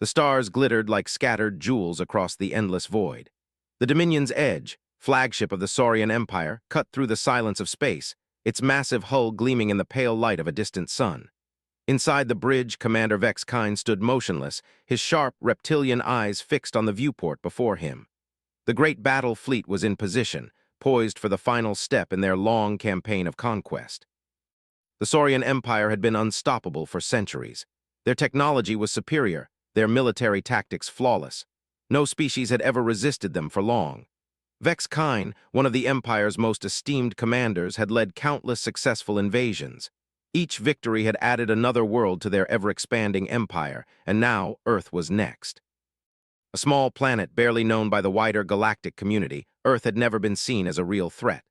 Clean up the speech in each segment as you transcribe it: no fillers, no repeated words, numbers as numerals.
The stars glittered like scattered jewels across the endless void. The Dominion's Edge, flagship of the Saurian Empire, cut through the silence of space, its massive hull gleaming in the pale light of a distant sun. Inside the bridge, Commander Vex Kine stood motionless, his sharp, reptilian eyes fixed on the viewport before him. The great battle fleet was in position, poised for the final step in their long campaign of conquest. The Saurian Empire had been unstoppable for centuries. Their technology was superior, their military tactics flawless. No species had ever resisted them for long. Vex Kine, one of the Empire's most esteemed commanders, had led countless successful invasions. Each victory had added another world to their ever-expanding empire, and now Earth was next. A small planet barely known by the wider galactic community, Earth had never been seen as a real threat.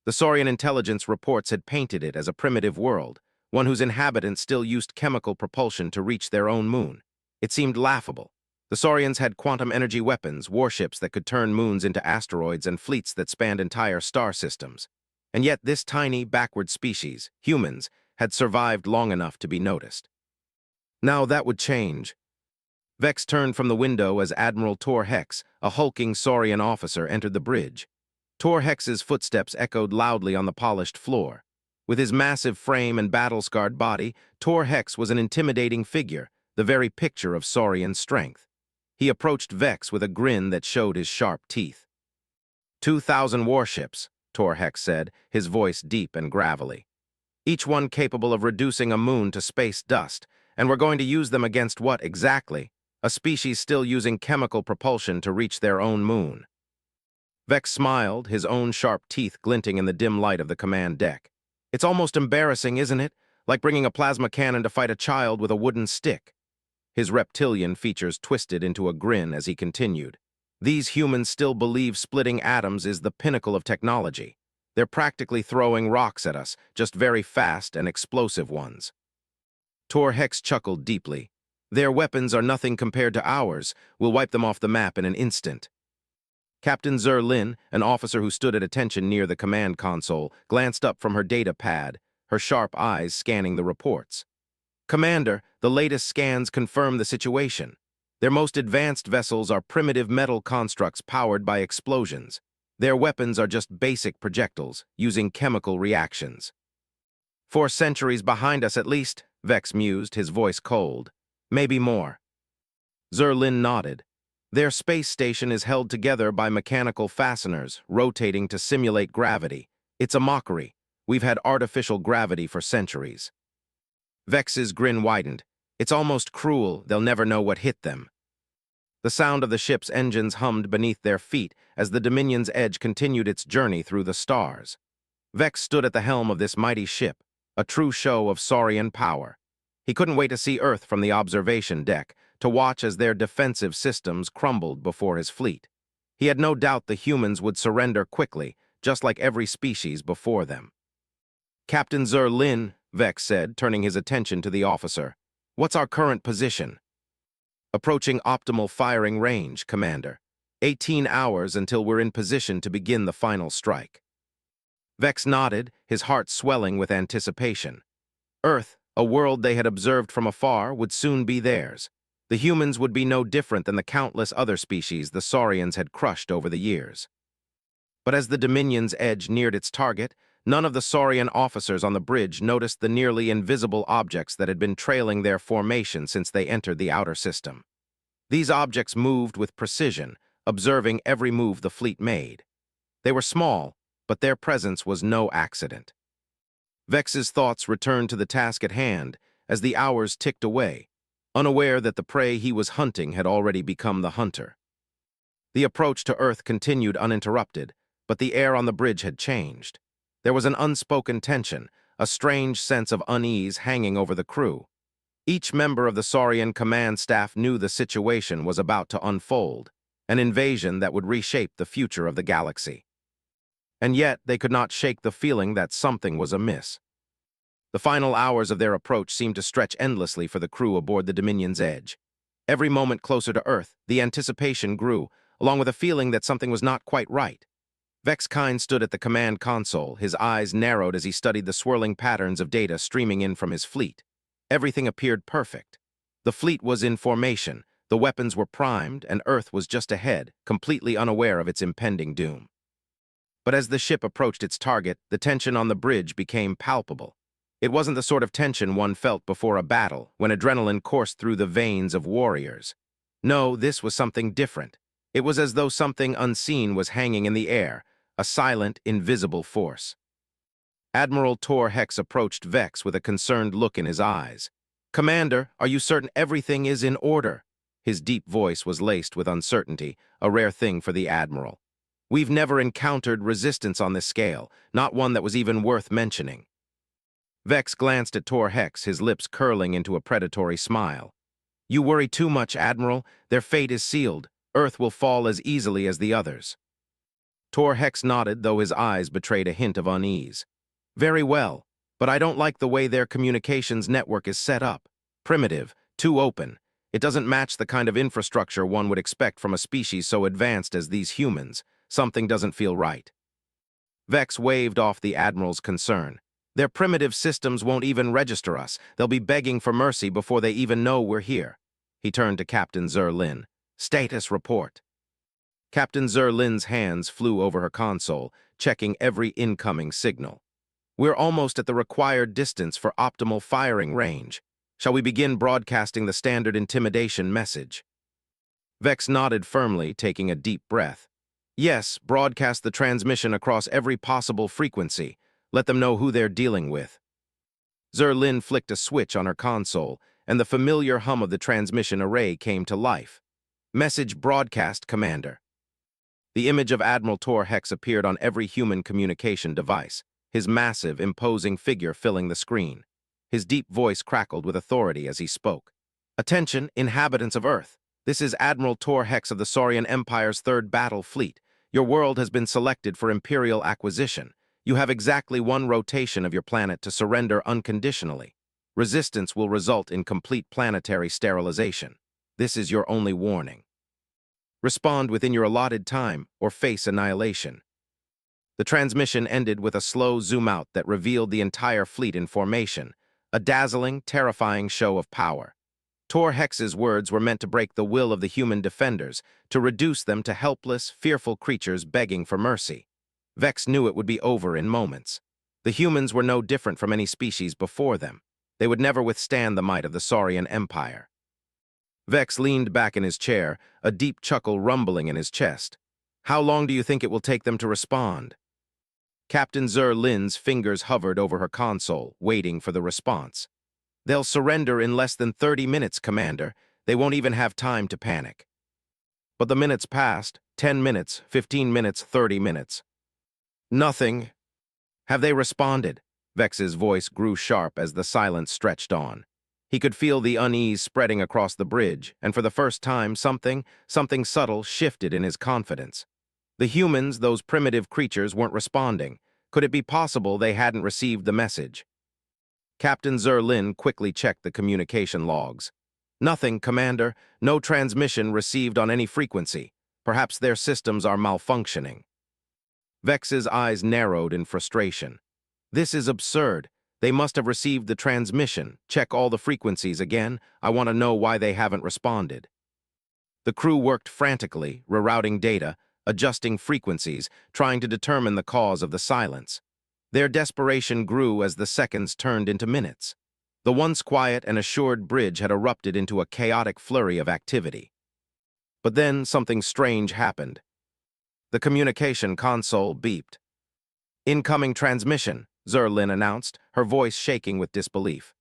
The Saurian intelligence reports had painted it as a primitive world, one whose inhabitants still used chemical propulsion to reach their own moon. It seemed laughable. The Saurians had quantum energy weapons, warships that could turn moons into asteroids, and fleets that spanned entire star systems. And yet this tiny, backward species, humans, had survived long enough to be noticed. Now that would change. Vex turned from the window as Admiral Tor Hex, a hulking Saurian officer, entered the bridge. Tor Hex's footsteps echoed loudly on the polished floor. With his massive frame and battle-scarred body, Tor Hex was an intimidating figure, the very picture of Saurian strength. He approached Vex with a grin that showed his sharp teeth. 2,000 warships, Tor Hex said, his voice deep and gravelly. Each one capable of reducing a moon to space dust, and we're going to use them against what exactly? A species still using chemical propulsion to reach their own moon. Vex smiled, his own sharp teeth glinting in the dim light of the command deck. It's almost embarrassing, isn't it? Like bringing a plasma cannon to fight a child with a wooden stick. His reptilian features twisted into a grin as he continued. These humans still believe splitting atoms is the pinnacle of technology. They're practically throwing rocks at us, just very fast and explosive ones. Tor Hex chuckled deeply. Their weapons are nothing compared to ours. We'll wipe them off the map in an instant. Captain Zur Lin, an officer who stood at attention near the command console, glanced up from her data pad, her sharp eyes scanning the reports. Commander, the latest scans confirm the situation. Their most advanced vessels are primitive metal constructs powered by explosions. Their weapons are just basic projectiles, using chemical reactions. 4 centuries behind us at least, Vex mused, his voice cold. Maybe more. Zur Lin nodded. Their space station is held together by mechanical fasteners, rotating to simulate gravity. It's a mockery. We've had artificial gravity for centuries. Vex's grin widened. It's almost cruel, they'll never know what hit them. The sound of the ship's engines hummed beneath their feet as the Dominion's Edge continued its journey through the stars. Vex stood at the helm of this mighty ship, a true show of Saurian power. He couldn't wait to see Earth from the observation deck, to watch as their defensive systems crumbled before his fleet. He had no doubt the humans would surrender quickly, just like every species before them. Captain Zur Lin, Vex said, turning his attention to the officer. What's our current position? Approaching optimal firing range, Commander. 18 hours until we're in position to begin the final strike. Vex nodded, his heart swelling with anticipation. Earth, a world they had observed from afar, would soon be theirs. The humans would be no different than the countless other species the Saurians had crushed over the years. But as the Dominion's Edge neared its target, none of the Saurian officers on the bridge noticed the nearly invisible objects that had been trailing their formation since they entered the outer system. These objects moved with precision, observing every move the fleet made. They were small, but their presence was no accident. Vex's thoughts returned to the task at hand as the hours ticked away, unaware that the prey he was hunting had already become the hunter. The approach to Earth continued uninterrupted, but the air on the bridge had changed. There was an unspoken tension, a strange sense of unease hanging over the crew. Each member of the Saurian command staff knew the situation was about to unfold, an invasion that would reshape the future of the galaxy. And yet they could not shake the feeling that something was amiss. The final hours of their approach seemed to stretch endlessly for the crew aboard the Dominion's Edge. Every moment closer to Earth, the anticipation grew, along with a feeling that something was not quite right. Vex Kine stood at the command console, his eyes narrowed as he studied the swirling patterns of data streaming in from his fleet. Everything appeared perfect. The fleet was in formation, The weapons were primed, and Earth was just ahead, completely unaware of its impending doom. But as the ship approached its target, the tension on the bridge became palpable. It wasn't the sort of tension one felt before a battle, when adrenaline coursed through the veins of warriors. No, this was something different. It was as though something unseen was hanging in the air, a silent, invisible force. Admiral Tor Hex approached Vex with a concerned look in his eyes. "Commander, are you certain everything is in order?" His deep voice was laced with uncertainty, a rare thing for the Admiral. "We've never encountered resistance on this scale, not one that was even worth mentioning." Vex glanced at Tor Hex, his lips curling into a predatory smile. "You worry too much, Admiral. Their fate is sealed. Earth will fall as easily as the others." Tor Hex nodded, though his eyes betrayed a hint of unease. "Very well, but I don't like the way their communications network is set up. Primitive, too open. It doesn't match the kind of infrastructure one would expect from a species so advanced as these humans. Something doesn't feel right." Vex waved off the Admiral's concern. "Their primitive systems won't even register us. They'll be begging for mercy before they even know we're here." He turned to Captain Lin. "Status report." Captain Lin's hands flew over her console, checking every incoming signal. "We're almost at the required distance for optimal firing range. Shall we begin broadcasting the standard intimidation message?" Vex nodded firmly, taking a deep breath. "Yes, broadcast the transmission across every possible frequency. Let them know who they're dealing with." Lin flicked a switch on her console, and the familiar hum of the transmission array came to life. "Message broadcast, Commander." The image of Admiral Tor Hex appeared on every human communication device, his massive, imposing figure filling the screen. His deep voice crackled with authority as he spoke. "Attention, inhabitants of Earth. This is Admiral Tor Hex of the Saurian Empire's 3rd Battle Fleet. Your world has been selected for Imperial acquisition. You have exactly 1 rotation of your planet to surrender unconditionally. Resistance will result in complete planetary sterilization. This is your only warning. Respond within your allotted time or face annihilation." The transmission ended with a slow zoom-out that revealed the entire fleet in formation, a dazzling, terrifying show of power. Tor Hex's words were meant to break the will of the human defenders, to reduce them to helpless, fearful creatures begging for mercy. Vex knew it would be over in moments. The humans were no different from any species before them. They would never withstand the might of the Saurian Empire. Vex leaned back in his chair, a deep chuckle rumbling in his chest. "How long do you think it will take them to respond?" Captain Lin's fingers hovered over her console, waiting for the response. "They'll surrender in less than 30 minutes, Commander. They won't even have time to panic." But the minutes passed, 10 minutes, 15 minutes, 30 minutes. Nothing. "Have they responded?" Vex's voice grew sharp as the silence stretched on. He could feel the unease spreading across the bridge, and for the first time something subtle shifted in his confidence. The humans, those primitive creatures, weren't responding. Could it be possible they hadn't received the message? Captain Lin quickly checked the communication logs. "Nothing, Commander. No transmission received on any frequency. Perhaps their systems are malfunctioning." Vex's eyes narrowed in frustration. "This is absurd. They must have received the transmission. Check all the frequencies again. I want to know why they haven't responded." The crew worked frantically, rerouting data, adjusting frequencies, trying to determine the cause of the silence. Their desperation grew as the seconds turned into minutes. The once quiet and assured bridge had erupted into a chaotic flurry of activity. But then something strange happened. The communication console beeped. "Incoming transmission," Lin announced, her voice shaking with disbelief.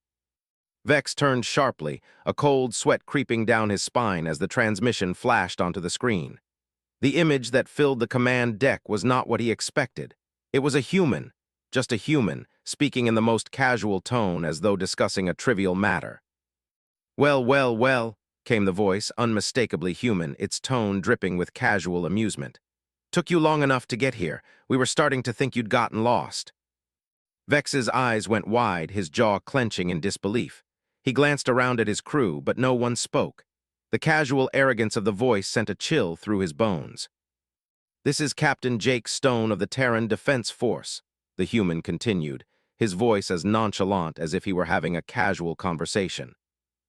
Vex turned sharply, a cold sweat creeping down his spine as the transmission flashed onto the screen. The image that filled the command deck was not what he expected. It was a human, just a human, speaking in the most casual tone as though discussing a trivial matter. "Well, well, well," came the voice, unmistakably human, its tone dripping with casual amusement. "Took you long enough to get here. We were starting to think you'd gotten lost." Vex's eyes went wide, his jaw clenching in disbelief. He glanced around at his crew, but no one spoke. The casual arrogance of the voice sent a chill through his bones. "This is Captain Jake Stone of the Terran Defense Force," the human continued, his voice as nonchalant as if he were having a casual conversation.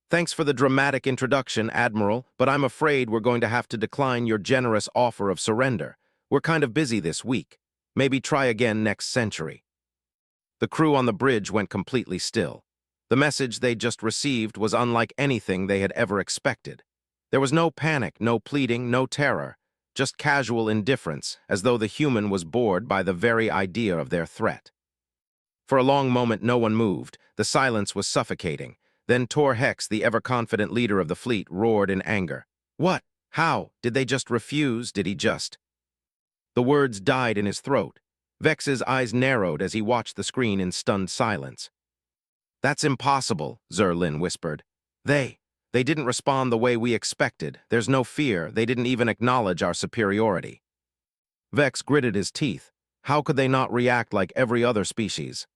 Thanks for the dramatic introduction, Admiral, but I'm afraid we're going to have to decline your generous offer of surrender. We're kind of busy this week. Maybe try again next century. The crew on the bridge went completely still. The message they'd just received was unlike anything they had ever expected. There was no panic, no pleading, no terror, just casual indifference, as though the human was bored by the very idea of their threat. For a long moment no one moved. The silence was suffocating. Then Tor Hex, the ever-confident leader of the fleet, roared in anger. What? How? Did they just refuse? Did he just? The words died in his throat. Vex's eyes narrowed as he watched the screen in stunned silence. That's impossible, Zerlin whispered. They didn't respond the way we expected. There's no fear. They didn't even acknowledge our superiority. Vex gritted his teeth. How could they not react like every other species?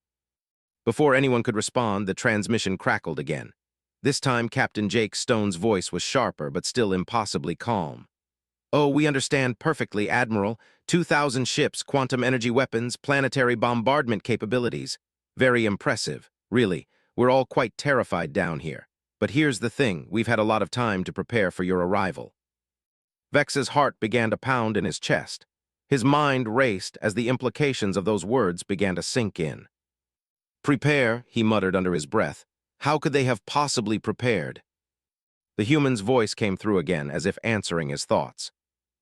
Before anyone could respond, the transmission crackled again. This time, Captain Jake Stone's voice was sharper but still impossibly calm. Oh, we understand perfectly, Admiral. 2,000 ships, quantum energy weapons, planetary bombardment capabilities. Very impressive. Really, we're all quite terrified down here. But here's the thing, we've had a lot of time to prepare for your arrival. Vex's heart began to pound in his chest. His mind raced as the implications of those words began to sink in. Prepare, he muttered under his breath. How could they have possibly prepared? The human's voice came through again, as if answering his thoughts.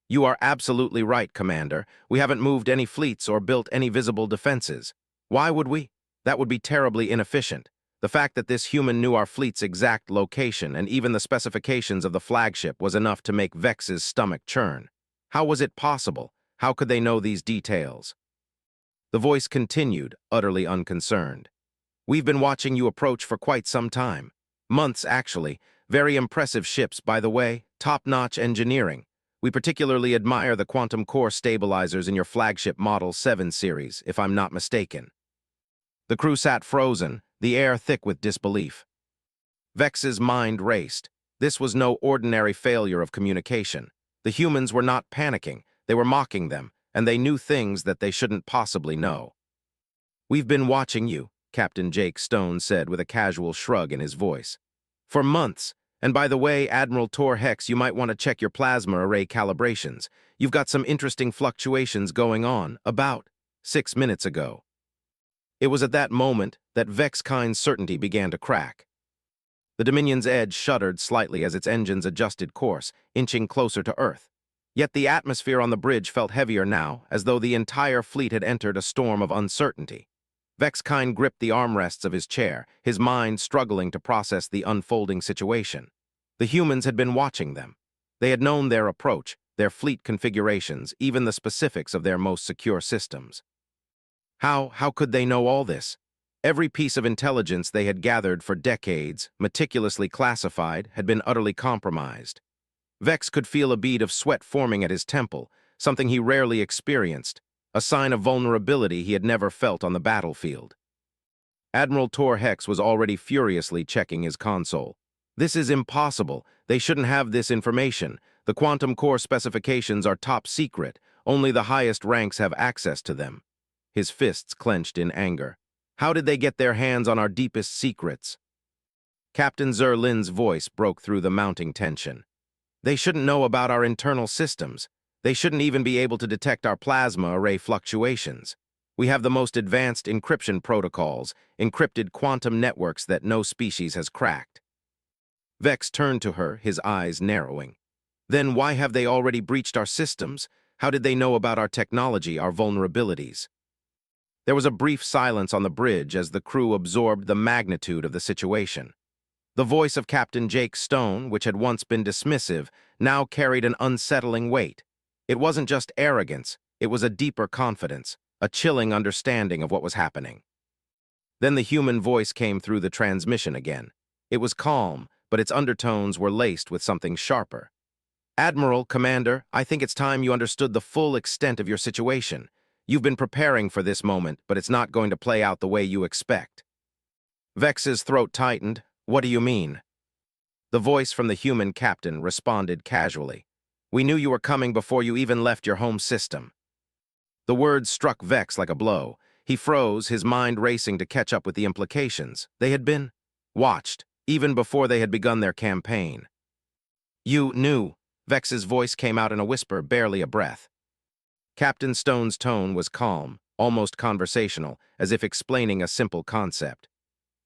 You are absolutely right, Commander. We haven't moved any fleets or built any visible defenses. Why would we? That would be terribly inefficient. The fact that this human knew our fleet's exact location and even the specifications of the flagship was enough to make Vex's stomach churn. How was it possible? How could they know these details? The voice continued, utterly unconcerned. We've been watching you approach for quite some time. Months, actually. Very impressive ships, by the way. Top-notch engineering. We particularly admire the quantum core stabilizers in your flagship Model 7 series, if I'm not mistaken. The crew sat frozen, the air thick with disbelief. Vex's mind raced. This was no ordinary failure of communication. The humans were not panicking. They were mocking them, and they knew things that they shouldn't possibly know. We've been watching you, Captain Jake Stone said with a casual shrug in his voice. For months. And by the way, Admiral Tor Hex, you might want to check your plasma array calibrations. You've got some interesting fluctuations going on, about 6 minutes ago. It was at that moment that Vex-Kind's certainty began to crack. The Dominion's Edge shuddered slightly as its engines adjusted course, inching closer to Earth. Yet the atmosphere on the bridge felt heavier now, as though the entire fleet had entered a storm of uncertainty. Vex-Kind gripped the armrests of his chair, his mind struggling to process the unfolding situation. The humans had been watching them. They had known their approach, their fleet configurations, even the specifics of their most secure systems. How could they know all this? Every piece of intelligence they had gathered for decades, meticulously classified, had been utterly compromised. Vex could feel a bead of sweat forming at his temple, something he rarely experienced, a sign of vulnerability he had never felt on the battlefield. Admiral Tor Hex was already furiously checking his console. This is impossible. They shouldn't have this information. The quantum core specifications are top secret. Only the highest ranks have access to them. His fists clenched in anger. How did they get their hands on our deepest secrets? Captain Zerlin's voice broke through the mounting tension. They shouldn't know about our internal systems. They shouldn't even be able to detect our plasma array fluctuations. We have the most advanced encryption protocols, encrypted quantum networks that no species has cracked. Vex turned to her, his eyes narrowing. Then why have they already breached our systems? How did they know about our technology, our vulnerabilities? There was a brief silence on the bridge as the crew absorbed the magnitude of the situation. The voice of Captain Jake Stone, which had once been dismissive, now carried an unsettling weight. It wasn't just arrogance, it was a deeper confidence, a chilling understanding of what was happening. Then the human voice came through the transmission again. It was calm, but its undertones were laced with something sharper. Admiral, Commander, I think it's time you understood the full extent of your situation. You've been preparing for this moment, but it's not going to play out the way you expect. Vex's throat tightened. What do you mean? The voice from the human captain responded casually. We knew you were coming before you even left your home system. The words struck Vex like a blow. He froze, his mind racing to catch up with the implications. They had been watched, even before they had begun their campaign. You knew. Vex's voice came out in a whisper, barely a breath. Captain Stone's tone was calm, almost conversational, as if explaining a simple concept.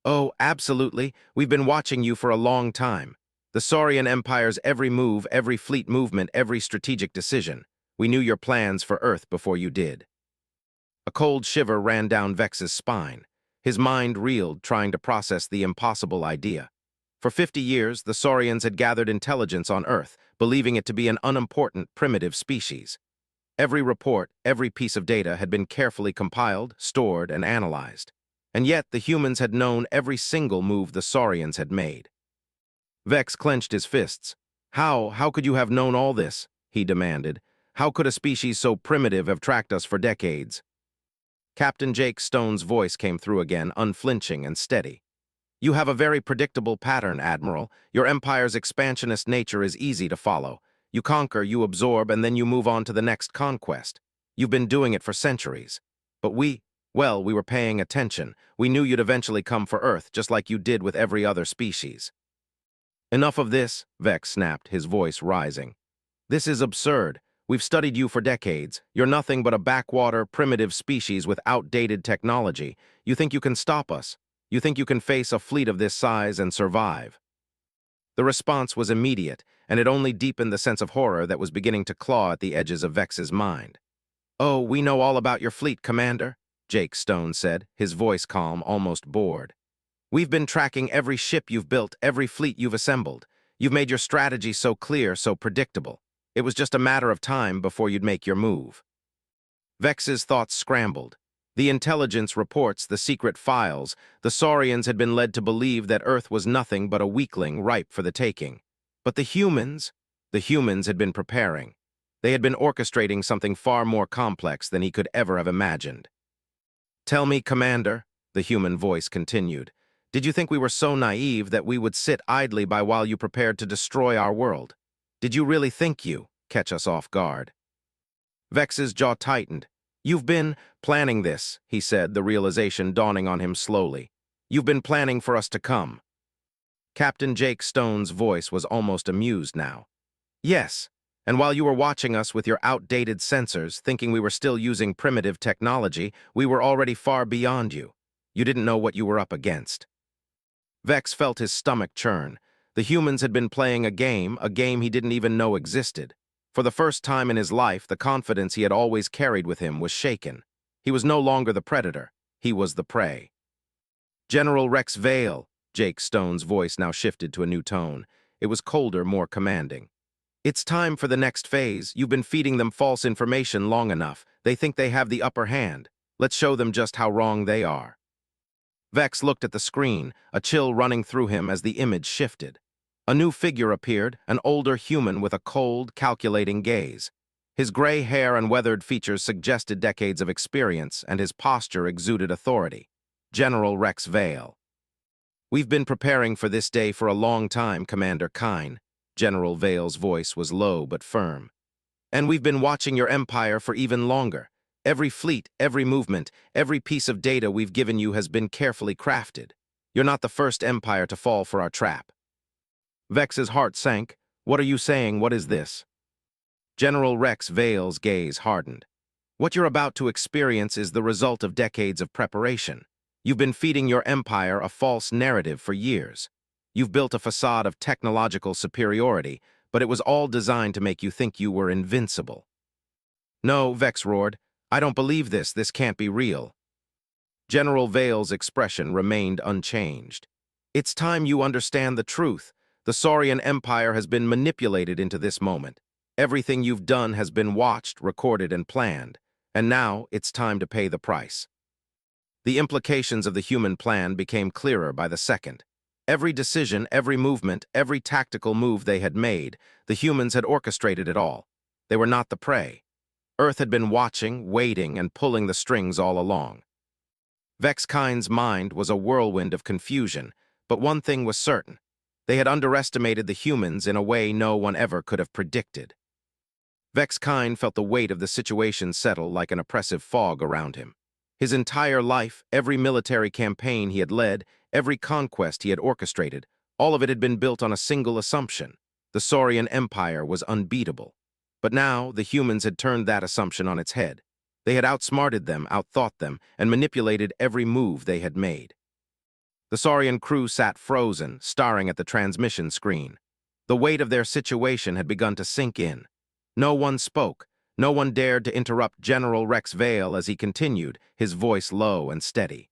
Oh, absolutely. We've been watching you for a long time. The Saurian Empire's every move, every fleet movement, every strategic decision. We knew your plans for Earth before you did. A cold shiver ran down Vex's spine. His mind reeled, trying to process the impossible idea. For 50 years, the Saurians had gathered intelligence on Earth, believing it to be an unimportant, primitive species. Every report, every piece of data had been carefully compiled, stored, and analyzed. And yet, the humans had known every single move the Saurians had made. Vex clenched his fists. How could you have known all this? He demanded. How could a species so primitive have tracked us for decades? Captain Jake Stone's voice came through again, unflinching and steady. You have a very predictable pattern, Admiral. Your Empire's expansionist nature is easy to follow. You conquer, you absorb, and then you move on to the next conquest. You've been doing it for centuries. But we were paying attention. We knew you'd eventually come for Earth, just like you did with every other species. Enough of this, Vex snapped, his voice rising. This is absurd. We've studied you for decades. You're nothing but a backwater, primitive species with outdated technology. You think you can stop us? You think you can face a fleet of this size and survive? The response was immediate, and it only deepened the sense of horror that was beginning to claw at the edges of Vex's mind. Oh, we know all about your fleet, Commander, Jake Stone said, his voice calm, almost bored. We've been tracking every ship you've built, every fleet you've assembled. You've made your strategy so clear, so predictable. It was just a matter of time before you'd make your move. Vex's thoughts scrambled. The intelligence reports, the secret files, the Saurians had been led to believe that Earth was nothing but a weakling ripe for the taking. But the humans had been preparing. They had been orchestrating something far more complex than he could ever have imagined. Tell me, Commander, the human voice continued, did you think we were so naive that we would sit idly by while you prepared to destroy our world? Did you really think you catch us off guard? Vex's jaw tightened. You've been planning this, he said, the realization dawning on him slowly. You've been planning for us to come. Captain Jake Stone's voice was almost amused now. Yes, and while you were watching us with your outdated sensors, thinking we were still using primitive technology, we were already far beyond you. You didn't know what you were up against. Vex felt his stomach churn. The humans had been playing a game he didn't even know existed. For the first time in his life, the confidence he had always carried with him was shaken. He was no longer the predator. He was the prey. General Rex Vale, Jake Stone's voice now shifted to a new tone. It was colder, more commanding. It's time for the next phase. You've been feeding them false information long enough. They think they have the upper hand. Let's show them just how wrong they are. Vex looked at the screen, a chill running through him as the image shifted. A new figure appeared, an older human with a cold, calculating gaze. His gray hair and weathered features suggested decades of experience, and his posture exuded authority. General Rex Vale. We've been preparing for this day for a long time, Commander Kine. General Vale's voice was low but firm. And we've been watching your empire for even longer. Every fleet, every movement, every piece of data we've given you has been carefully crafted. You're not the first empire to fall for our trap. Vex's heart sank. What are you saying? What is this? General Rex Vale's gaze hardened. What you're about to experience is the result of decades of preparation. You've been feeding your empire a false narrative for years. You've built a facade of technological superiority, but it was all designed to make you think you were invincible. No, Vex roared. I don't believe this. This can't be real. General Vale's expression remained unchanged. It's time you understand the truth. The Saurian Empire has been manipulated into this moment. Everything you've done has been watched, recorded, and planned. And now it's time to pay the price. The implications of the human plan became clearer by the second. Every decision, every movement, every tactical move they had made, the humans had orchestrated it all. They were not the prey. Earth had been watching, waiting, and pulling the strings all along. Vex Kine's mind was a whirlwind of confusion, but one thing was certain. They had underestimated the humans in a way no one ever could have predicted. Vex Kine felt the weight of the situation settle like an oppressive fog around him. His entire life, every military campaign he had led, every conquest he had orchestrated, All of it had been built on a single assumption. The Saurian Empire was unbeatable. But now, the humans had turned that assumption on its head. They had outsmarted them, outthought them, and manipulated every move they had made. The Saurian crew sat frozen, staring at the transmission screen. The weight of their situation had begun to sink in. No one spoke. No one dared to interrupt General Rex Vale as he continued, his voice low and steady.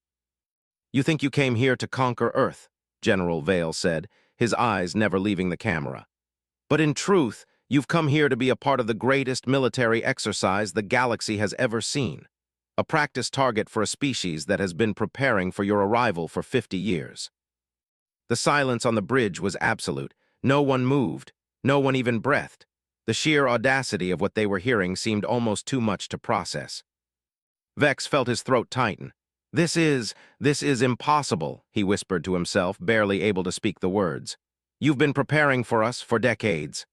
"You think you came here to conquer Earth," General Vale said, his eyes never leaving the camera. "But in truth, you've come here to be a part of the greatest military exercise the galaxy has ever seen. A practice target for a species that has been preparing for your arrival for 50 years. The silence on the bridge was absolute. No one moved. No one even breathed. The sheer audacity of what they were hearing seemed almost too much to process. Vex felt his throat tighten. This is impossible," he whispered to himself, barely able to speak the words. "You've been preparing for us for decades."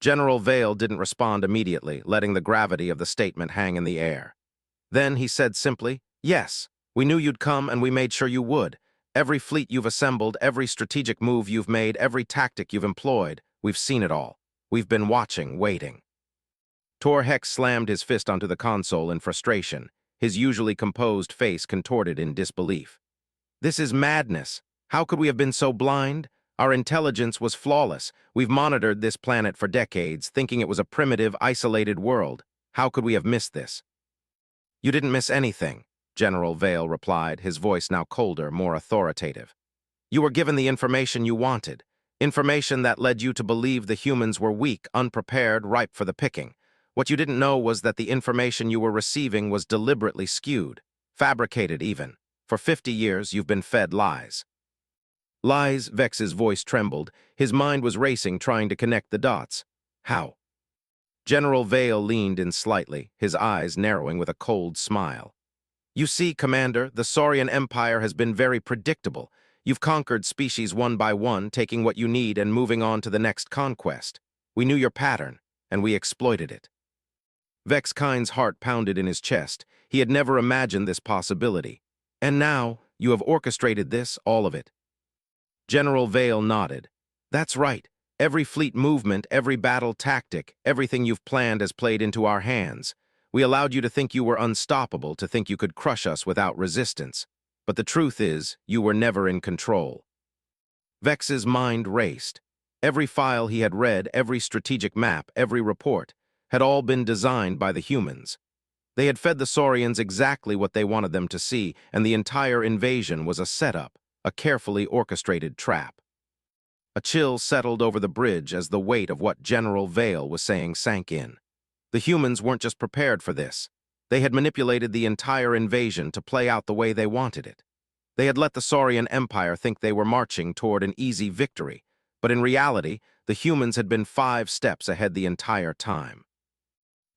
General Vale didn't respond immediately, letting the gravity of the statement hang in the air. Then he said simply, "Yes, we knew you'd come and we made sure you would. Every fleet you've assembled, every strategic move you've made, every tactic you've employed, we've seen it all. We've been watching, waiting." Tor Hex slammed his fist onto the console in frustration, his usually composed face contorted in disbelief. "This is madness. How could we have been so blind? Our intelligence was flawless. We've monitored this planet for decades, thinking it was a primitive, isolated world. How could we have missed this?" "You didn't miss anything," General Vale replied, his voice now colder, more authoritative. "You were given the information you wanted, information that led you to believe the humans were weak, unprepared, ripe for the picking. What you didn't know was that the information you were receiving was deliberately skewed, fabricated even. For 50 years, you've been fed lies." "Lies?" Vex's voice trembled. His mind was racing, trying to connect the dots. "How?" General Vale leaned in slightly, his eyes narrowing with a cold smile. "You see, Commander, the Saurian Empire has been very predictable. You've conquered species one by one, taking what you need and moving on to the next conquest. We knew your pattern, and we exploited it." Vex Kind's heart pounded in his chest. He had never imagined this possibility. "And now, you have orchestrated this, all of it." General Vale nodded. "That's right. Every fleet movement, every battle tactic, everything you've planned has played into our hands. We allowed you to think you were unstoppable, to think you could crush us without resistance. But the truth is, you were never in control." Vex's mind raced. Every file he had read, every strategic map, every report, had all been designed by the humans. They had fed the Saurians exactly what they wanted them to see, and the entire invasion was a setup, a carefully orchestrated trap. A chill settled over the bridge as the weight of what General Vale was saying sank in. The humans weren't just prepared for this. They had manipulated the entire invasion to play out the way they wanted it. They had let the Saurian Empire think they were marching toward an easy victory, but in reality, the humans had been 5 steps ahead the entire time.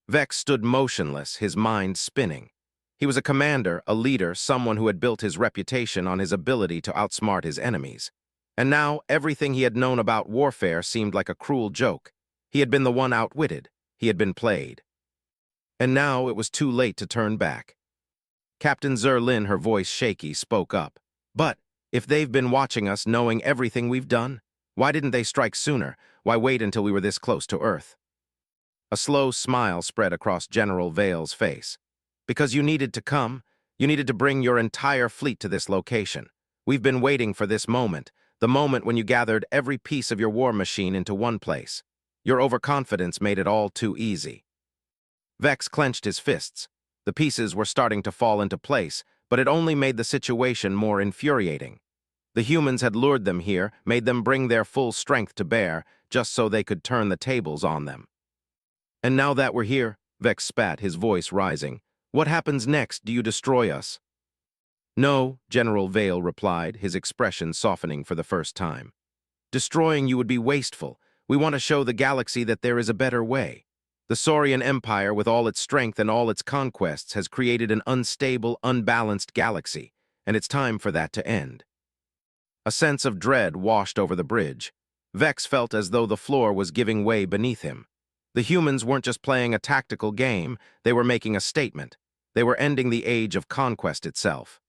Vex stood motionless, his mind spinning. He was a commander, a leader, someone who had built his reputation on his ability to outsmart his enemies. And now, everything he had known about warfare seemed like a cruel joke. He had been the one outwitted. He had been played. And now it was too late to turn back. Captain Zerlin, her voice shaky, spoke up. "But, if they've been watching us, knowing everything we've done, why didn't they strike sooner? Why wait until we were this close to Earth?" A slow smile spread across General Vale's face. "Because you needed to come. You needed to bring your entire fleet to this location. We've been waiting for this moment, the moment when you gathered every piece of your war machine into one place. Your overconfidence made it all too easy." Vex clenched his fists. The pieces were starting to fall into place, but it only made the situation more infuriating. The humans had lured them here, made them bring their full strength to bear, just so they could turn the tables on them. "And now that we're here," Vex spat, his voice rising, "what happens next? Do you destroy us?" "No," General Vale replied, his expression softening for the first time. "Destroying you would be wasteful. We want to show the galaxy that there is a better way. The Saurian Empire, with all its strength and all its conquests, has created an unstable, unbalanced galaxy, and it's time for that to end." A sense of dread washed over the bridge. Vex felt as though the floor was giving way beneath him. The humans weren't just playing a tactical game, they were making a statement. They were ending the age of conquest itself.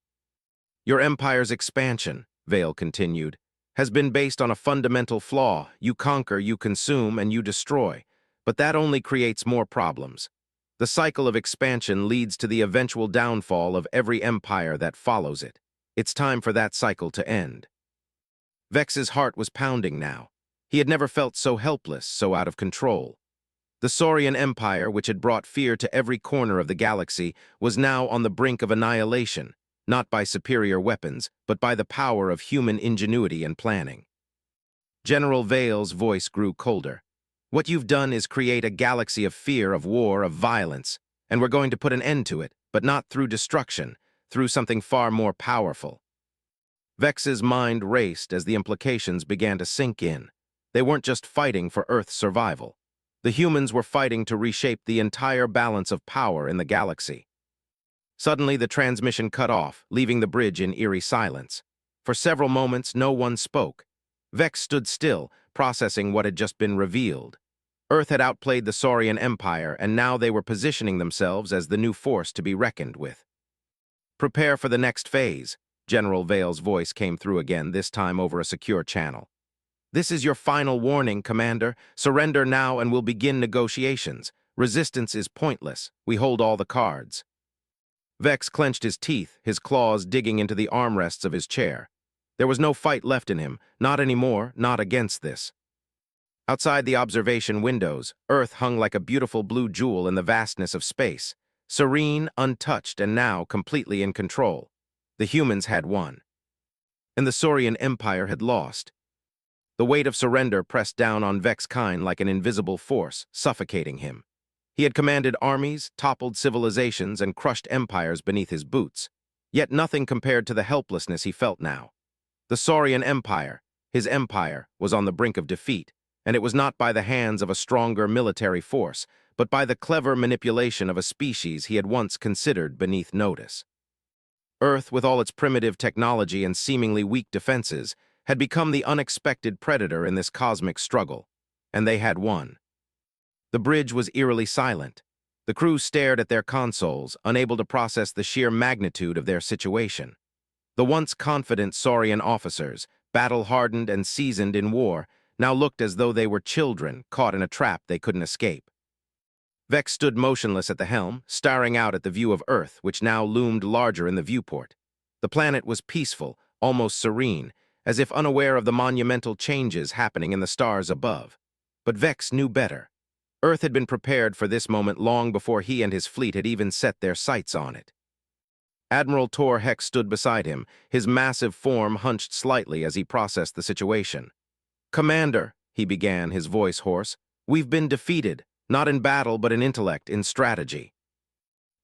"Your empire's expansion," Vale continued, has been based on a fundamental flaw: you conquer, you consume, and you destroy. But that only creates more problems. The cycle of expansion leads to the eventual downfall of every empire that follows it. It's time for that cycle to end. Vex's heart was pounding now. He had never felt so helpless, so out of control. The Saurian Empire, which had brought fear to every corner of the galaxy, was now on the brink of annihilation, not by superior weapons, but by the power of human ingenuity and planning. General Vale's voice grew colder. What you've done is create a galaxy of fear, of war, of violence, and we're going to put an end to it, but not through destruction, through something far more powerful. Vex's mind raced as the implications began to sink in. They weren't just fighting for Earth's survival. The humans were fighting to reshape the entire balance of power in the galaxy. Suddenly, the transmission cut off, leaving the bridge in eerie silence. For several moments, no one spoke. Vex stood still, processing what had just been revealed. Earth had outplayed the Saurian Empire, and now they were positioning themselves as the new force to be reckoned with. Prepare for the next phase. General Vale's voice came through again, this time over a secure channel. This is your final warning, Commander. Surrender now and we'll begin negotiations. Resistance is pointless. We hold all the cards. Vex clenched his teeth, his claws digging into the armrests of his chair. There was no fight left in him, not anymore, not against this. Outside the observation windows, Earth hung like a beautiful blue jewel in the vastness of space, serene, untouched, and now completely in control. The humans had won. And the Saurian Empire had lost. The weight of surrender pressed down on Vex's kind like an invisible force, suffocating him. He had commanded armies, toppled civilizations, and crushed empires beneath his boots. Yet nothing compared to the helplessness he felt now. The Saurian Empire, his empire, was on the brink of defeat, and it was not by the hands of a stronger military force, but by the clever manipulation of a species he had once considered beneath notice. Earth, with all its primitive technology and seemingly weak defenses, had become the unexpected predator in this cosmic struggle, and they had won. The bridge was eerily silent. The crew stared at their consoles, unable to process the sheer magnitude of their situation. The once confident Saurian officers, battle-hardened and seasoned in war, now looked as though they were children caught in a trap they couldn't escape. Vex stood motionless at the helm, staring out at the view of Earth, which now loomed larger in the viewport. The planet was peaceful, almost serene, as if unaware of the monumental changes happening in the stars above. But Vex knew better. Earth had been prepared for this moment long before he and his fleet had even set their sights on it. Admiral Tor Hex stood beside him, his massive form hunched slightly as he processed the situation. "Commander," he began, his voice hoarse, "we've been defeated. Not in battle, but in intellect, in strategy."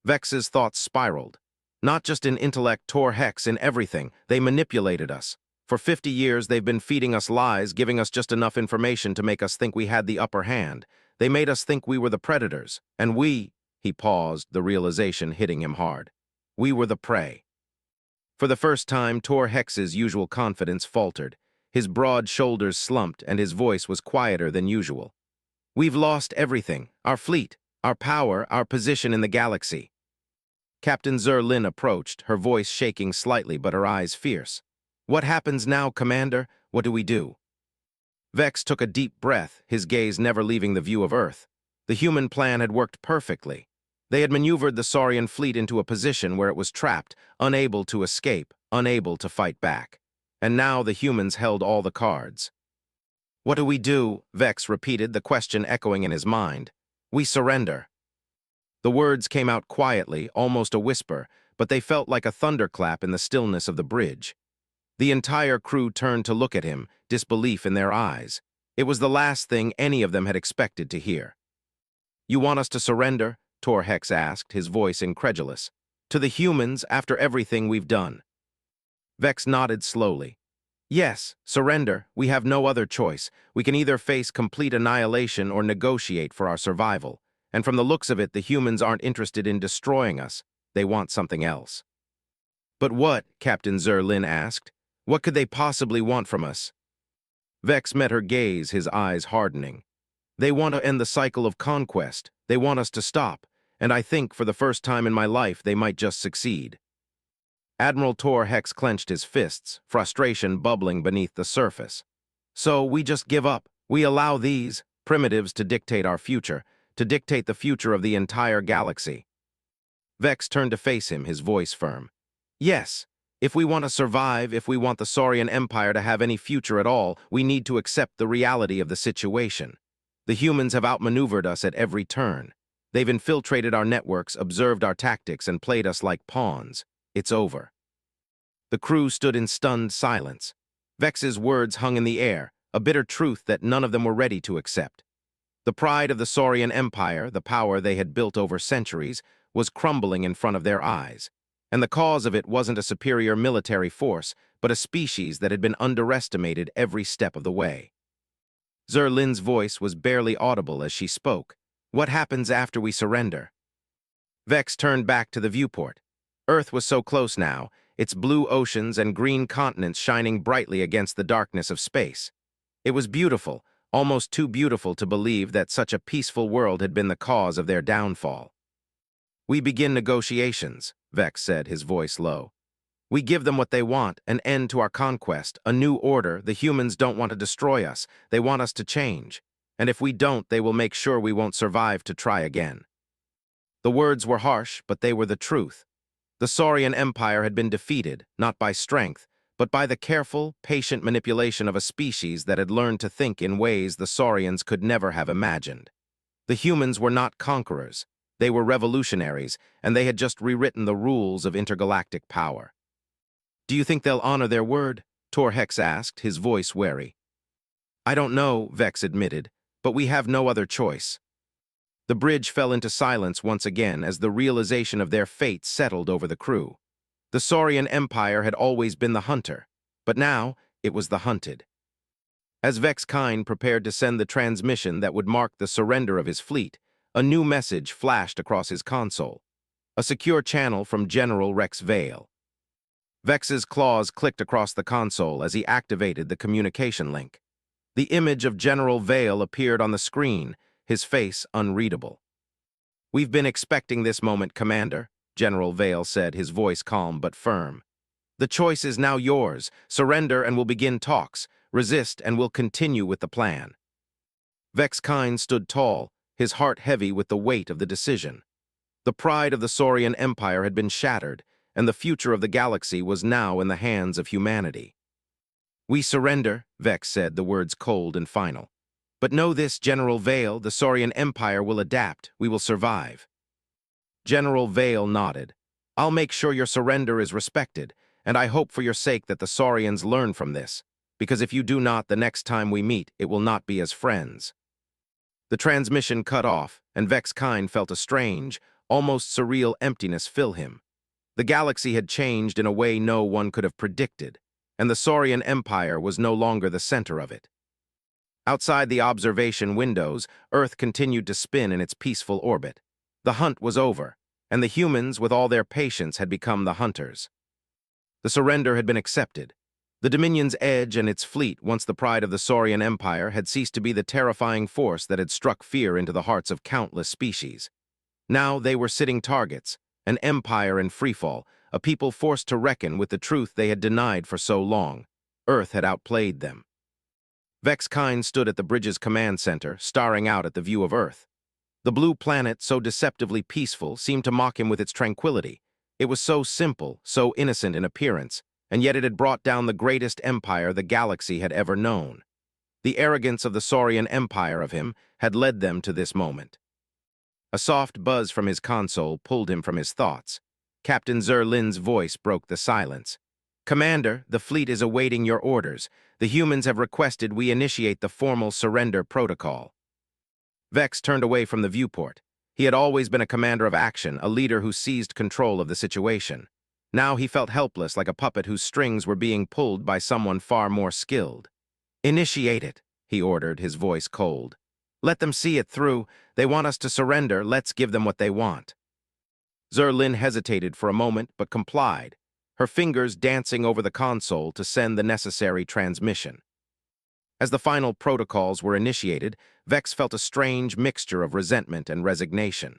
Vex's thoughts spiraled. Not just in intellect, Tor Hex, in everything. They manipulated us. For 50 years, they've been feeding us lies, giving us just enough information to make us think we had the upper hand. They made us think we were the predators. And he paused, the realization hitting him hard. We were the prey. For the first time, Tor Hex's usual confidence faltered. His broad shoulders slumped, and his voice was quieter than usual. "We've lost everything, our fleet, our power, our position in the galaxy." Captain Zerlin approached, her voice shaking slightly but her eyes fierce. "What happens now, Commander? What do we do?" Vex took a deep breath, his gaze never leaving the view of Earth. The human plan had worked perfectly. They had maneuvered the Saurian fleet into a position where it was trapped, unable to escape, unable to fight back. And now the humans held all the cards. "What do we do?" Vex repeated, the question echoing in his mind. "We surrender." The words came out quietly, almost a whisper, but they felt like a thunderclap in the stillness of the bridge. The entire crew turned to look at him, disbelief in their eyes. It was the last thing any of them had expected to hear. "You want us to surrender?" Tor Hex asked, his voice incredulous. "To the humans after everything we've done?" Vex nodded slowly. "Yes, surrender. We have no other choice. We can either face complete annihilation or negotiate for our survival. And from the looks of it, the humans aren't interested in destroying us. They want something else." "But what?" Captain Zerlin asked. "What could they possibly want from us?" Vex met her gaze, his eyes hardening. "They want to end the cycle of conquest. They want us to stop. And I think, for the first time in my life, they might just succeed." Admiral Tor Hex clenched his fists, frustration bubbling beneath the surface. So we just give up. We allow these primitives to dictate our future, to dictate the future of the entire galaxy. Vex turned to face him, his voice firm. Yes, if we want to survive, if we want the Saurian Empire to have any future at all, we need to accept the reality of the situation. The humans have outmaneuvered us at every turn. They've infiltrated our networks, observed our tactics, and played us like pawns. It's over. The crew stood in stunned silence. Vex's words hung in the air, a bitter truth that none of them were ready to accept. The pride of the Saurian Empire, the power they had built over centuries, was crumbling in front of their eyes. And the cause of it wasn't a superior military force, but a species that had been underestimated every step of the way. Zerlin's voice was barely audible as she spoke. What happens after we surrender? Vex turned back to the viewport. Earth was so close now, its blue oceans and green continents shining brightly against the darkness of space. It was beautiful, almost too beautiful to believe that such a peaceful world had been the cause of their downfall. We begin negotiations, Vex said, his voice low. We give them what they want, an end to our conquest, a new order. The humans don't want to destroy us. They want us to change. And if we don't, they will make sure we won't survive to try again. The words were harsh, but they were the truth. The Saurian Empire had been defeated, not by strength, but by the careful, patient manipulation of a species that had learned to think in ways the Saurians could never have imagined. The humans were not conquerors. They were revolutionaries, and they had just rewritten the rules of intergalactic power. Do you think they'll honor their word? Tor Hex asked, his voice wary. I don't know, Vex admitted, but we have no other choice. The bridge fell into silence once again as the realization of their fate settled over the crew. The Saurian Empire had always been the hunter, but now it was the hunted. As Vex Kine prepared to send the transmission that would mark the surrender of his fleet, a new message flashed across his console. A secure channel from General Rex Vale. Vex's claws clicked across the console as he activated the communication link. The image of General Vale appeared on the screen, his face unreadable. We've been expecting this moment, Commander, General Vale said, his voice calm but firm. The choice is now yours. Surrender and we'll begin talks. Resist and we'll continue with the plan. Vex Kine stood tall, his heart heavy with the weight of the decision. The pride of the Saurian Empire had been shattered, and the future of the galaxy was now in the hands of humanity. We surrender, Vex said, the words cold and final. But know this, General Vale, the Saurian Empire will adapt. We will survive. General Vale nodded. I'll make sure your surrender is respected, and I hope for your sake that the Saurians learn from this, because if you do not, the next time we meet, it will not be as friends. The transmission cut off, and Vex Kine felt a strange, almost surreal emptiness fill him. The galaxy had changed in a way no one could have predicted, and the Saurian Empire was no longer the center of it. Outside the observation windows, Earth continued to spin in its peaceful orbit. The hunt was over, and the humans, with all their patience, had become the hunters. The surrender had been accepted. The Dominion's edge and its fleet, once the pride of the Saurian Empire, had ceased to be the terrifying force that had struck fear into the hearts of countless species. Now they were sitting targets, an empire in freefall, a people forced to reckon with the truth they had denied for so long. Earth had outplayed them. Vex Kine stood at the bridge's command center, staring out at the view of Earth. The blue planet, so deceptively peaceful, seemed to mock him with its tranquility. It was so simple, so innocent in appearance, and yet it had brought down the greatest empire the galaxy had ever known. The arrogance of the Saurian Empire of him had led them to this moment. A soft buzz from his console pulled him from his thoughts. Captain Zerlin's voice broke the silence. Commander, the fleet is awaiting your orders. The humans have requested we initiate the formal surrender protocol. Vex turned away from the viewport. He had always been a commander of action, a leader who seized control of the situation. Now he felt helpless, like a puppet whose strings were being pulled by someone far more skilled. Initiate it, he ordered, his voice cold. Let them see it through. They want us to surrender. Let's give them what they want. Zerlin hesitated for a moment, but complied, her fingers dancing over the console to send the necessary transmission. As the final protocols were initiated, Vex felt a strange mixture of resentment and resignation.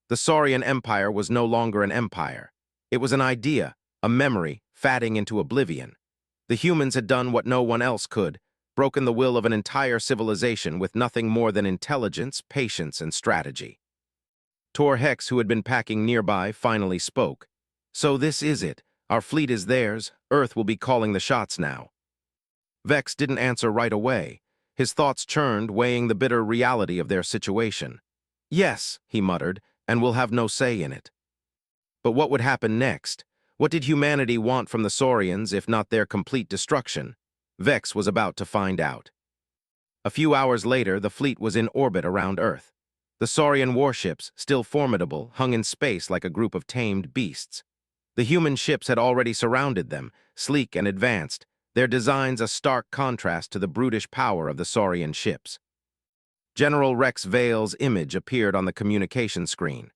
The Saurian Empire was no longer an empire. It was an idea, a memory fatting into oblivion. The humans had done what no one else could, broken the will of an entire civilization with nothing more than intelligence, patience, and strategy. Tor Hex, who had been packing nearby, finally spoke. "So this is it. Our fleet is theirs. Earth will be calling the shots now." Vex didn't answer right away. His thoughts churned, weighing the bitter reality of their situation. "Yes," he muttered, "and we'll have no say in it." But what would happen next? What did humanity want from the Saurians, if not their complete destruction? Vex was about to find out. A few hours later, the fleet was in orbit around Earth. The Saurian warships, still formidable, hung in space like a group of tamed beasts. The human ships had already surrounded them, sleek and advanced, their designs a stark contrast to the brutish power of the Saurian ships. General Rex Vale's image appeared on the communication screen.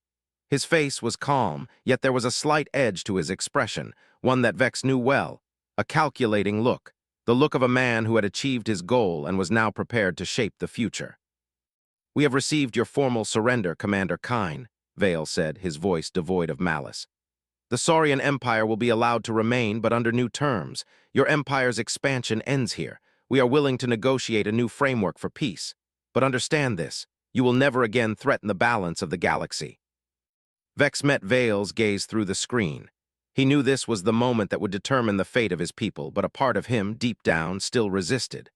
His face was calm, yet there was a slight edge to his expression, one that Vex knew well, a calculating look, the look of a man who had achieved his goal and was now prepared to shape the future. "We have received your formal surrender, Commander Kine," Vale said, his voice devoid of malice. "The Saurian Empire will be allowed to remain, but under new terms. Your empire's expansion ends here. We are willing to negotiate a new framework for peace. But understand this, you will never again threaten the balance of the galaxy." Vex met Vale's gaze through the screen. He knew this was the moment that would determine the fate of his people, but a part of him, deep down, still resisted.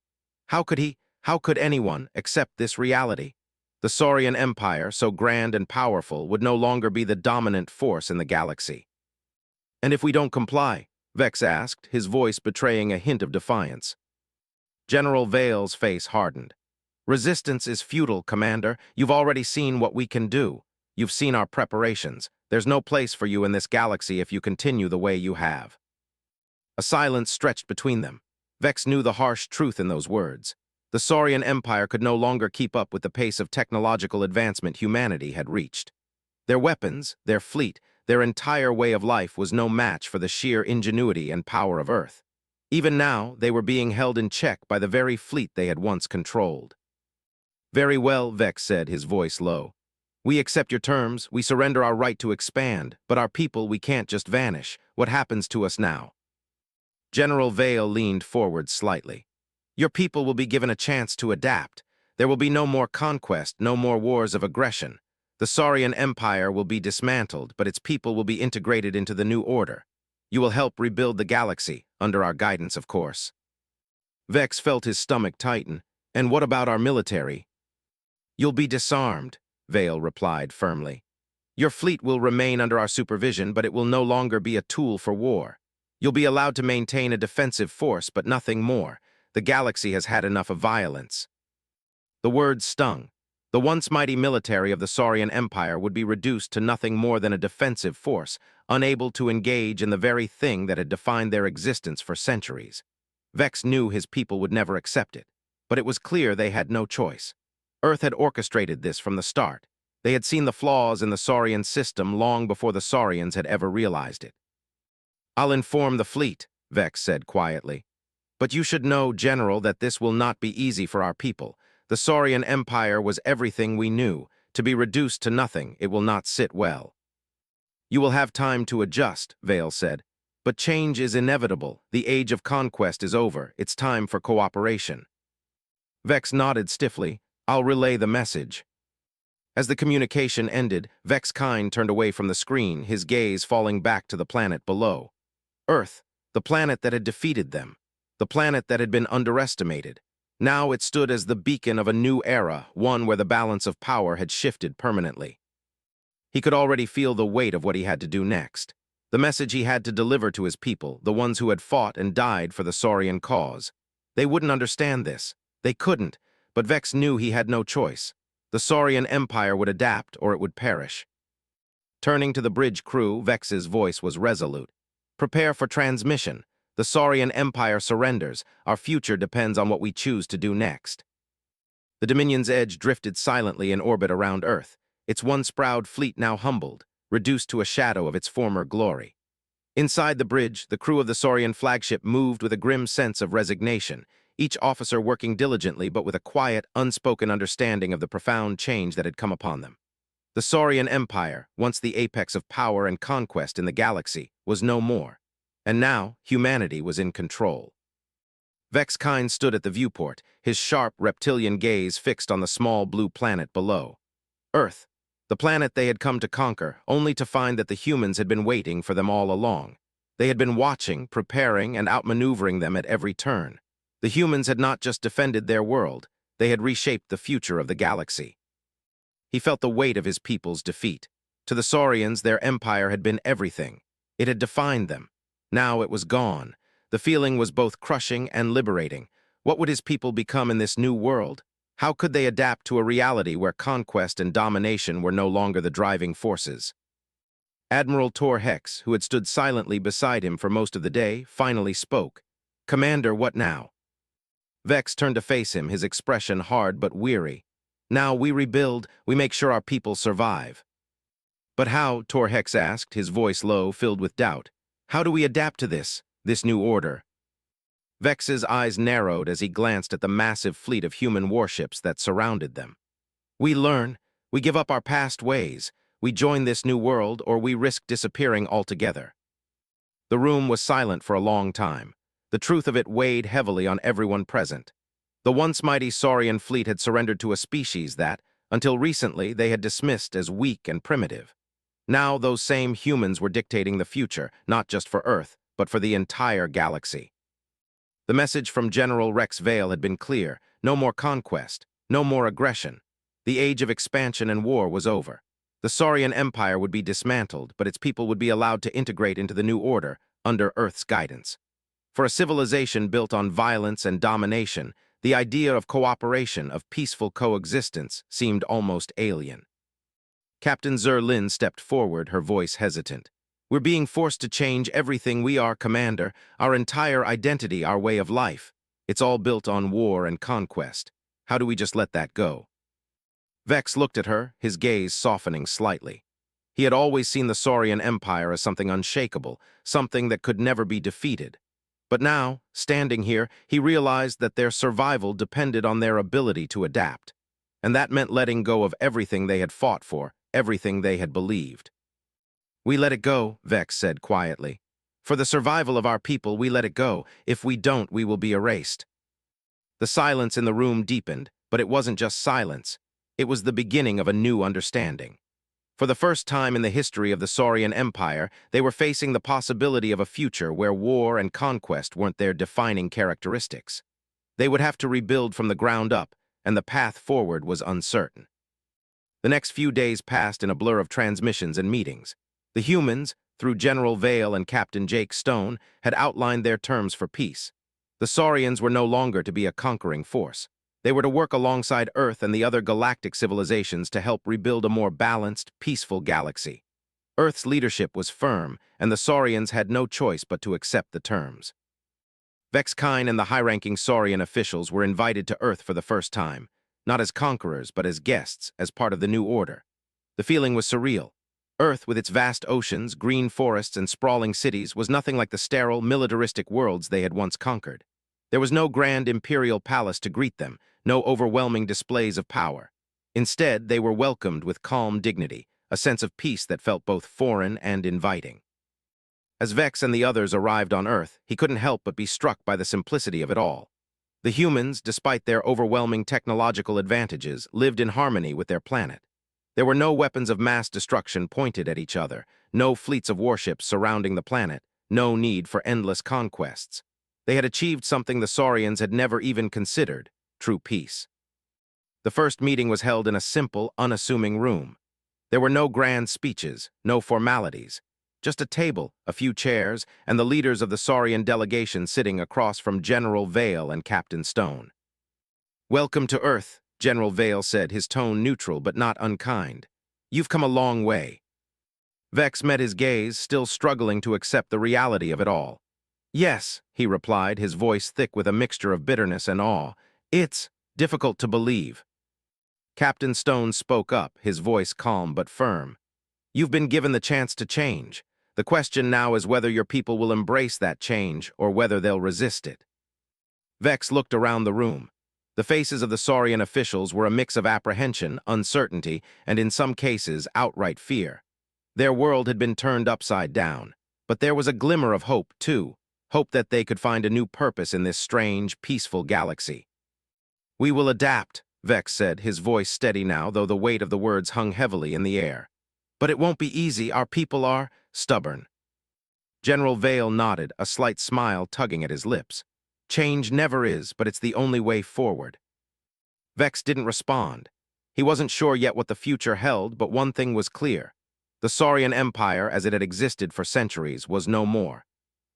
How could anyone accept this reality? The Saurian Empire, so grand and powerful, would no longer be the dominant force in the galaxy. "And if we don't comply?" Vex asked, his voice betraying a hint of defiance. General Vale's face hardened. "Resistance is futile, Commander. You've already seen what we can do. You've seen our preparations. There's no place for you in this galaxy if you continue the way you have." A silence stretched between them. Vex knew the harsh truth in those words. The Saurian Empire could no longer keep up with the pace of technological advancement humanity had reached. Their weapons, their fleet, their entire way of life was no match for the sheer ingenuity and power of Earth. Even now, they were being held in check by the very fleet they had once controlled. "Very well," Vex said, his voice low. "We accept your terms, we surrender our right to expand, but our people, we can't just vanish. What happens to us now?" General Vale leaned forward slightly. "Your people will be given a chance to adapt. There will be no more conquest, no more wars of aggression. The Saurian Empire will be dismantled, but its people will be integrated into the new order. You will help rebuild the galaxy, under our guidance, of course." Vex felt his stomach tighten. "And what about our military?" "You'll be disarmed," Vale replied firmly. "Your fleet will remain under our supervision, but it will no longer be a tool for war. You'll be allowed to maintain a defensive force, but nothing more. The galaxy has had enough of violence." The words stung. The once mighty military of the Saurian Empire would be reduced to nothing more than a defensive force, unable to engage in the very thing that had defined their existence for centuries. Vex knew his people would never accept it, but it was clear they had no choice. Earth had orchestrated this from the start. They had seen the flaws in the Saurian system long before the Saurians had ever realized it. "I'll inform the fleet," Vex said quietly. "But you should know, General, that this will not be easy for our people. The Saurian Empire was everything we knew. To be reduced to nothing, it will not sit well." "You will have time to adjust," Vale said. "But change is inevitable. The age of conquest is over. It's time for cooperation." Vex nodded stiffly. "I'll relay the message." As the communication ended, Vex Kine turned away from the screen, his gaze falling back to the planet below. Earth, the planet that had defeated them, the planet that had been underestimated. Now it stood as the beacon of a new era, one where the balance of power had shifted permanently. He could already feel the weight of what he had to do next. The message he had to deliver to his people, the ones who had fought and died for the Saurian cause. They wouldn't understand this. They couldn't, but Vex knew he had no choice. The Saurian Empire would adapt, or it would perish. Turning to the bridge crew, Vex's voice was resolute. "Prepare for transmission. The Saurian Empire surrenders. Our future depends on what we choose to do next." The Dominion's Edge drifted silently in orbit around Earth, its once proud fleet now humbled, reduced to a shadow of its former glory. Inside the bridge, the crew of the Saurian flagship moved with a grim sense of resignation, each officer working diligently but with a quiet, unspoken understanding of the profound change that had come upon them. The Saurian Empire, once the apex of power and conquest in the galaxy, was no more. And now, humanity was in control. Vex Kine stood at the viewport, his sharp reptilian gaze fixed on the small blue planet below. Earth, the planet they had come to conquer, only to find that the humans had been waiting for them all along. They had been watching, preparing, and outmaneuvering them at every turn. The humans had not just defended their world, they had reshaped the future of the galaxy. He felt the weight of his people's defeat. To the Saurians, their empire had been everything. It had defined them. Now it was gone. The feeling was both crushing and liberating. What would his people become in this new world? How could they adapt to a reality where conquest and domination were no longer the driving forces? Admiral Tor Hex, who had stood silently beside him for most of the day, finally spoke. "Commander, what now?" Vex turned to face him, his expression hard but weary. "Now we rebuild, we make sure our people survive." "But how?" Tor Hex asked, his voice low, filled with doubt. "How do we adapt to this new order?" Vex's eyes narrowed as he glanced at the massive fleet of human warships that surrounded them. "We learn, we give up our past ways, we join this new world, or we risk disappearing altogether." The room was silent for a long time. The truth of it weighed heavily on everyone present. The once mighty Saurian fleet had surrendered to a species that, until recently, they had dismissed as weak and primitive. Now those same humans were dictating the future, not just for Earth, but for the entire galaxy. The message from General Rex Vale had been clear: no more conquest, no more aggression. The age of expansion and war was over. The Saurian Empire would be dismantled, but its people would be allowed to integrate into the new order, under Earth's guidance. For a civilization built on violence and domination, the idea of cooperation, of peaceful coexistence, seemed almost alien. Captain Lin stepped forward, her voice hesitant. "We're being forced to change everything we are, Commander, our entire identity, our way of life. It's all built on war and conquest. How do we just let that go?" Vex looked at her, his gaze softening slightly. He had always seen the Saurian Empire as something unshakable, something that could never be defeated. But now, standing here, he realized that their survival depended on their ability to adapt. And that meant letting go of everything they had fought for, everything they had believed. "We let it go," Vex said quietly. "For the survival of our people, we let it go. If we don't, we will be erased." The silence in the room deepened, but it wasn't just silence. It was the beginning of a new understanding. For the first time in the history of the Saurian Empire, they were facing the possibility of a future where war and conquest weren't their defining characteristics. They would have to rebuild from the ground up, and the path forward was uncertain. The next few days passed in a blur of transmissions and meetings. The humans, through General Vale and Captain Jake Stone, had outlined their terms for peace. The Saurians were no longer to be a conquering force. They were to work alongside Earth and the other galactic civilizations to help rebuild a more balanced, peaceful galaxy. Earth's leadership was firm, and the Saurians had no choice but to accept the terms. Vex Kine and the high-ranking Saurian officials were invited to Earth for the first time, not as conquerors, but as guests, as part of the new order. The feeling was surreal. Earth, with its vast oceans, green forests, and sprawling cities, was nothing like the sterile, militaristic worlds they had once conquered. There was no grand imperial palace to greet them, no overwhelming displays of power. Instead, they were welcomed with calm dignity, a sense of peace that felt both foreign and inviting. As Vex and the others arrived on Earth, he couldn't help but be struck by the simplicity of it all. The humans, despite their overwhelming technological advantages, lived in harmony with their planet. There were no weapons of mass destruction pointed at each other, no fleets of warships surrounding the planet, no need for endless conquests. They had achieved something the Saurians had never even considered: true peace. The first meeting was held in a simple, unassuming room. There were no grand speeches, no formalities. Just a table, a few chairs, and the leaders of the Saurian delegation sitting across from General Vale and Captain Stone. "Welcome to Earth," General Vale said, his tone neutral but not unkind. "You've come a long way." Vex met his gaze, still struggling to accept the reality of it all. "Yes," he replied, his voice thick with a mixture of bitterness and awe. "It's difficult to believe." Captain Stone spoke up, his voice calm but firm. "You've been given the chance to change. The question now is whether your people will embrace that change or whether they'll resist it." Vex looked around the room. The faces of the Saurian officials were a mix of apprehension, uncertainty, and in some cases, outright fear. Their world had been turned upside down, But there was a glimmer of hope, too, hope that they could find a new purpose in this strange, peaceful galaxy. "We will adapt," Vex said, his voice steady now, though the weight of the words hung heavily in the air. "But it won't be easy. Our people are stubborn." General Vale nodded, a slight smile tugging at his lips. "Change never is, but it's the only way forward." Vex didn't respond. He wasn't sure yet what the future held, but one thing was clear. The Saurian Empire, as it had existed for centuries, was no more.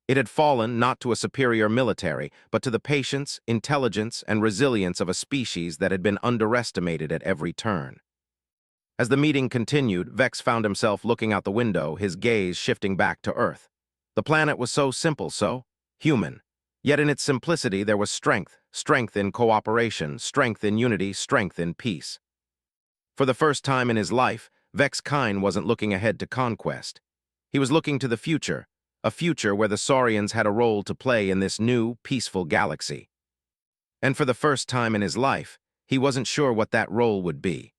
It had fallen not to a superior military, but to the patience, intelligence, and resilience of a species that had been underestimated at every turn. As the meeting continued, Vex found himself looking out the window, his gaze shifting back to Earth. The planet was so simple, so human. Yet in its simplicity there was strength, strength in cooperation, strength in unity, strength in peace. For the first time in his life, Vex Kine wasn't looking ahead to conquest. He was looking to the future, a future where the Saurians had a role to play in this new, peaceful galaxy. And for the first time in his life, he wasn't sure what that role would be.